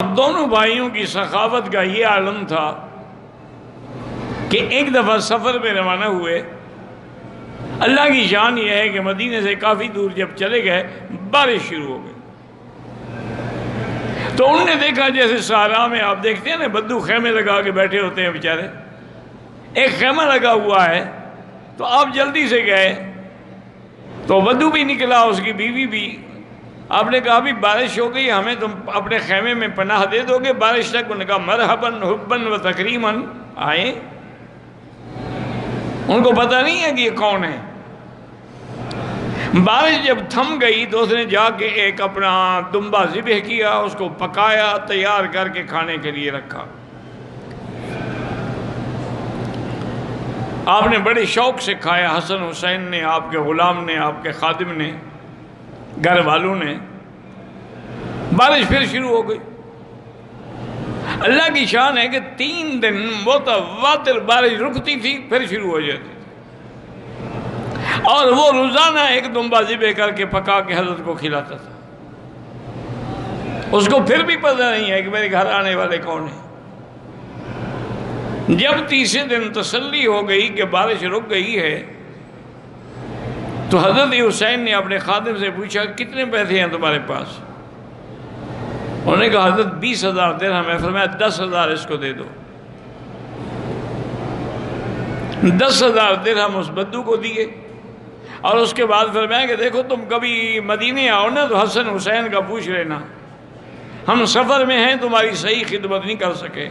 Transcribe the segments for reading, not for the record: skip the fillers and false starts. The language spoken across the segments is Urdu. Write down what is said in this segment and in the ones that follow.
دونوں بھائیوں کی سخاوت کا یہ عالم تھا کہ ایک دفعہ سفر میں روانہ ہوئے. اللہ کی شان یہ ہے کہ مدینے سے کافی دور جب چلے گئے بارش شروع ہو گئی. تو انہوں نے دیکھا جیسے صحرا میں آپ دیکھتے ہیں نا بدو خیمے لگا کے بیٹھے ہوتے ہیں بیچارے, ایک خیمہ لگا ہوا ہے. تو آپ جلدی سے گئے تو بدو بھی نکلا, اس کی بیوی بھی. آپ نے کہا بھی بارش ہو گئی, ہمیں تم اپنے خیمے میں پناہ دے دو گے بارش تک؟ انہوں نے کہا مرحباً حباً و تکریماً, آئیں. ان کو پتہ نہیں ہے کہ یہ کون ہے. بارش جب تھم گئی تو اس نے جا کے ایک اپنا دمبا ذبح کیا, اس کو پکایا, تیار کر کے کھانے کے لیے رکھا. آپ نے بڑے شوق سے کھایا, حسن حسین نے, آپ کے غلام نے, آپ کے خادم نے, گھر والوں نے. بارش پھر شروع ہو گئی. اللہ کی شان ہے کہ 3 دن متواتر بارش رکتی تھی پھر شروع ہو جاتی تھی, اور وہ روزانہ ایک دمبا ذبح کر کے پکا کے حضرت کو کھلاتا تھا. اس کو پھر بھی پتہ نہیں ہے کہ میرے گھر آنے والے کون ہیں. جب تیسرے دن تسلی ہو گئی کہ بارش رک گئی ہے تو حضرت حسین نے اپنے خادم سے پوچھا کتنے پیسے ہیں تمہارے پاس؟ انہوں نے کہا حضرت 20,000 درہم ہے. فرمایا 10,000 اس کو دے دو. 10,000 درہم اس بدو کو دیے, اور اس کے بعد فرمایا کہ دیکھو تم کبھی مدینے آؤ نا تو حسن حسین کا پوچھ لینا, ہم سفر میں ہیں تمہاری صحیح خدمت نہیں کر سکے.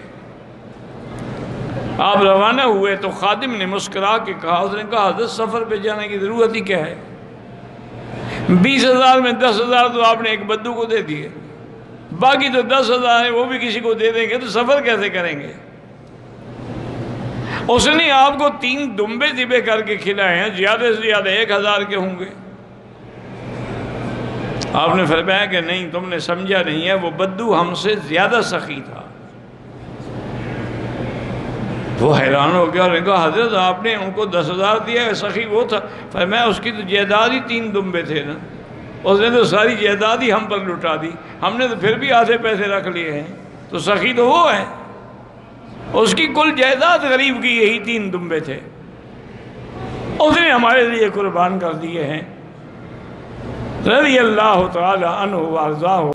آپ روانہ ہوئے تو خادم نے مسکرا کے کہا, اس نے کہا حضرت سفر پہ جانے کی ضرورت ہی کیا ہے, 20,000 میں 10,000 تو آپ نے ایک بدو کو دے دیے, باقی تو 10,000 ہے وہ بھی کسی کو دے دیں گے تو سفر کیسے کریں گے. اس نے آپ کو 3 دمبے ذبح کر کے کھلائے ہیں, زیادہ سے زیادہ 1,000 کے ہوں گے. آپ نے فرمایا کہ نہیں تم نے سمجھا نہیں ہے, وہ بدو ہم سے زیادہ سخی تھا. وہ حیران ہو گیا اور نے کہا حضرت آپ نے ان کو 10,000 دیا ہے, سخی وہ تھا. فرمایا اس کی تو جائیداد ہی 3 دمبے تھے نا, اس نے تو ساری جائیداد ہی ہم پر لٹا دی, ہم نے تو پھر بھی آدھے پیسے رکھ لیے ہیں, تو سخی تو وہ ہے. اس کی کل جائیداد غریب کی یہی 3 دمبے تھے, اس نے ہمارے لیے قربان کر دیے ہیں. رضی اللہ تعالی عنہ وارضاہ.